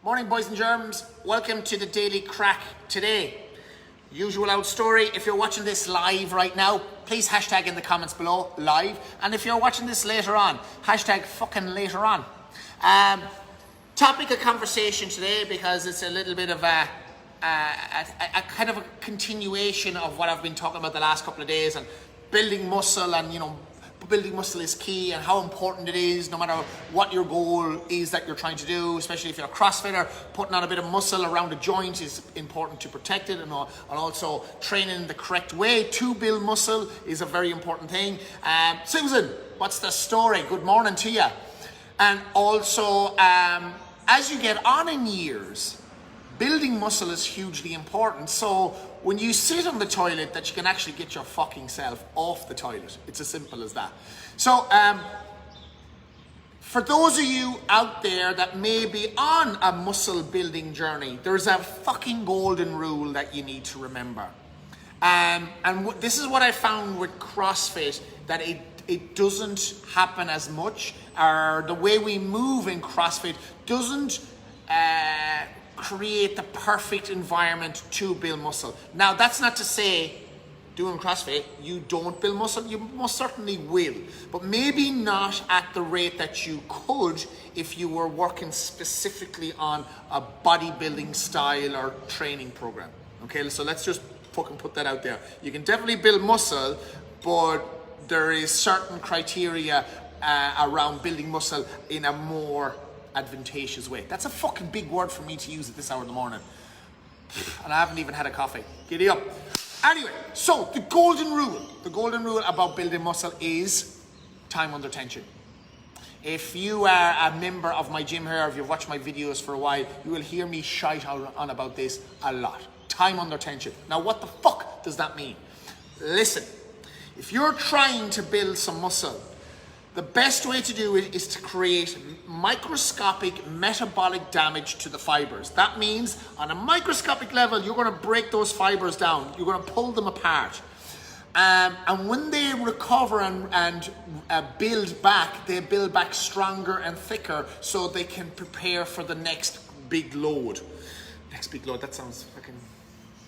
Morning, boys and germs. Welcome to the Daily Crack today. Usual old story. If you're watching this live right now, please hashtag in the comments below, live. And if you're watching this later on, hashtag fucking later on. Topic of conversation today because it's a little bit of a kind of a continuation of what I've been talking about the last couple of days, and building muscle, and building muscle is key and how important it is no matter what your goal is that you're trying to do, especially if you're a CrossFitter. Putting on a bit of muscle around a joint is important to protect it, and also training the correct way to build muscle is a very important thing. Susan, what's the story? Good morning to you. And also, as you get on in years, building muscle is hugely important. So when you sit on the toilet, that you can actually get your fucking self off the toilet. It's as simple as that. So for those of you out there that may be on a muscle building journey, there's a fucking golden rule that you need to remember. This is what I found with CrossFit, that it doesn't happen as much, or the way we move in CrossFit doesn't create the perfect environment to build muscle. Now, that's not to say doing CrossFit you don't build muscle. You most certainly will, but maybe not at the rate that you could if you were working specifically on a bodybuilding style or training program. Okay, so let's just fucking put that out there. You can definitely build muscle, but there is certain criteria around building muscle in a more advantageous way. That's a fucking big word for me to use at this hour in the morning. And I haven't even had a coffee. Giddy up. Anyway, so the golden rule about building muscle is time under tension. If you are a member of my gym here, if you've watched my videos for a while, you will hear me shite on about this a lot. Time under tension. Now, what the fuck does that mean? Listen, if you're trying to build some muscle, the best way to do it is to create microscopic metabolic damage to the fibers. That means on a microscopic level, you're going to break those fibers down. You're going to pull them apart. And when they recover and build back, they build back stronger and thicker so they can prepare for the next big load. Next big load, that sounds fucking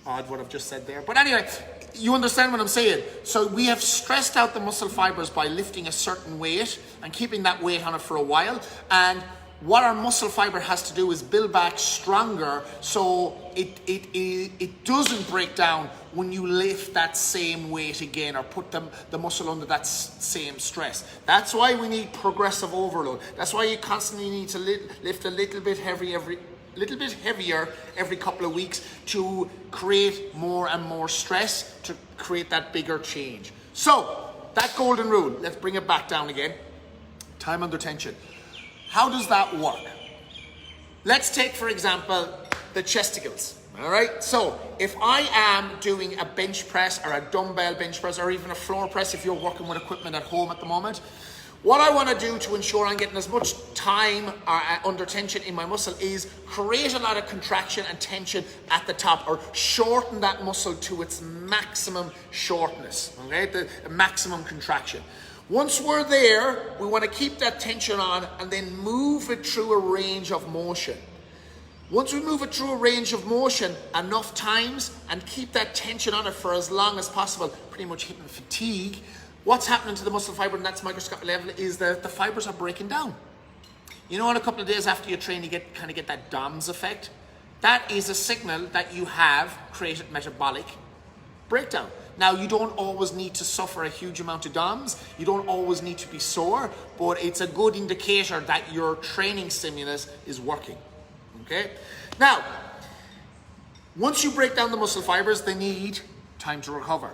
odd what I've just said there. But anyway, you understand what I'm saying. So we have stressed out the muscle fibers by lifting a certain weight and keeping that weight on it for a while. And what our muscle fiber has to do is build back stronger so it doesn't break down when you lift that same weight again or put the muscle under that same stress. That's why we need progressive overload. That's why you constantly need to lift a little bit heavier every couple of weeks to create more and more stress to create that bigger change. So that golden rule, let's bring it back down again. Time under tension. How does that work? Let's take, for example, the chesticles. All right, so if I am doing a bench press or a dumbbell bench press or even a floor press, if you're working with equipment at home at the moment, what I want to do to ensure I'm getting as much time under tension in my muscle is create a lot of contraction and tension at the top, or shorten that muscle to its maximum shortness, okay? The maximum contraction. Once we're there, we want to keep that tension on and then move it through a range of motion. Once we move it through a range of motion enough times and keep that tension on it for as long as possible, pretty much hitting fatigue, what's happening to the muscle fiber in that microscopic level is that the fibers are breaking down. You know, in a couple of days after you train, you get that DOMS effect. That is a signal that you have created metabolic breakdown. Now, you don't always need to suffer a huge amount of DOMS. You don't always need to be sore, but it's a good indicator that your training stimulus is working. Okay? Now, once you break down the muscle fibers, they need time to recover.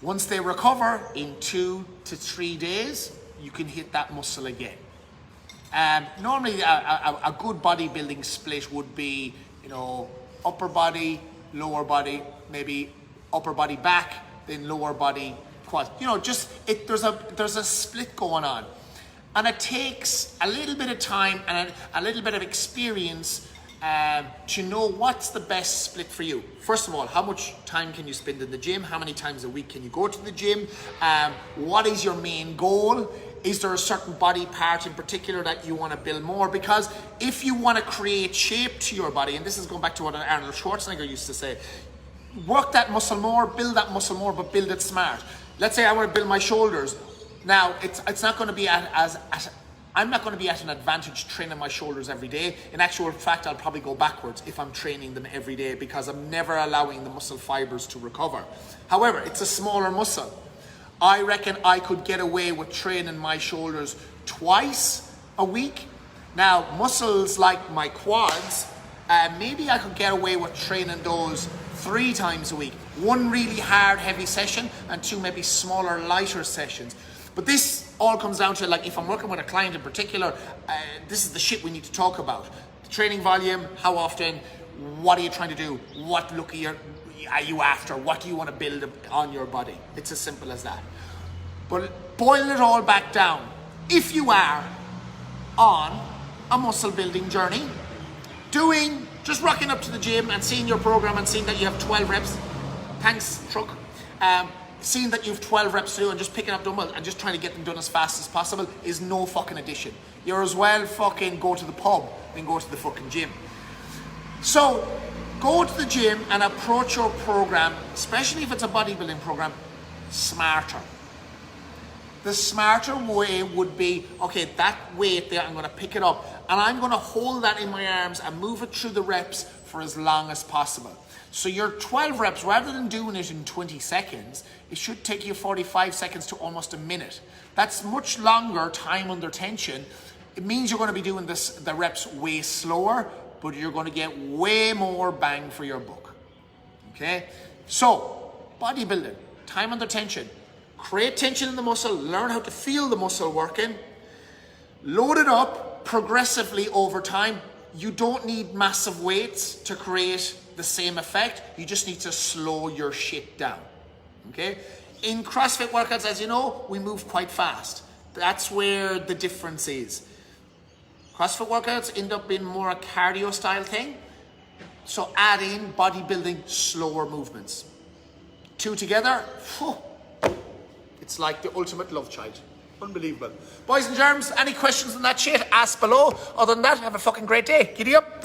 Once they recover in 2 to 3 days, you can hit that muscle again. Normally, a good bodybuilding split would be, upper body, lower body, maybe upper body back, then lower body quad. There's a split going on, and it takes a little bit of time and a little bit of experience to know what's the best split for you. First of all, how much time can you spend in the gym? How many times a week can you go to the gym? What is your main goal? Is there a certain body part in particular that you want to build more? Because if you want to create shape to your body, and this is going back to what Arnold Schwarzenegger used to say, work that muscle more, build that muscle more, but build it smart. Let's say I want to build my shoulders. Now, it's not going to be I'm not going to be at an advantage training my shoulders every day. In actual fact, I'll probably go backwards if I'm training them every day because I'm never allowing the muscle fibers to recover. However, it's a smaller muscle. I reckon I could get away with training my shoulders twice a week. Now, muscles like my quads, maybe I could get away with training those 3 times a week. 1 really hard, heavy session and 2 maybe smaller, lighter sessions. But this all comes down to, like, if I'm working with a client in particular, this is the shit we need to talk about. The training volume, how often, what are you trying to do, what look are you after, what do you want to build on your body. It's as simple as that. But boil it all back down. If you are on a muscle building journey, just rocking up to the gym and seeing your program and seeing that you have 12 reps, thanks truck, seeing that you have 12 reps to do and just picking up dumbbells and just trying to get them done as fast as possible is no fucking addition. You're as well fucking go to the pub than go to the fucking gym. So go to the gym and approach your program, especially if it's a bodybuilding program, smarter. The smarter way would be, okay, that weight there, I'm going to pick it up and I'm going to hold that in my arms and move it through the reps for as long as possible. So your 12 reps, rather than doing it in 20 seconds, it should take you 45 seconds to almost a minute. That's much longer time under tension. It means you're going to be doing the reps way slower, but you're going to get way more bang for your buck. Okay? So, bodybuilding, time under tension. Create tension in the muscle, learn how to feel the muscle working, load it up progressively over time. You don't need massive weights to create the same effect. You just need to slow your shit down. Okay? In CrossFit workouts, as you know, we move quite fast. That's where the difference is. CrossFit workouts end up being more a cardio style thing. So add in bodybuilding, slower movements. 2 together, it's like the ultimate love child. Unbelievable. Boys and germs, any questions on that shit, ask below. Other than that, have a fucking great day. Giddy up.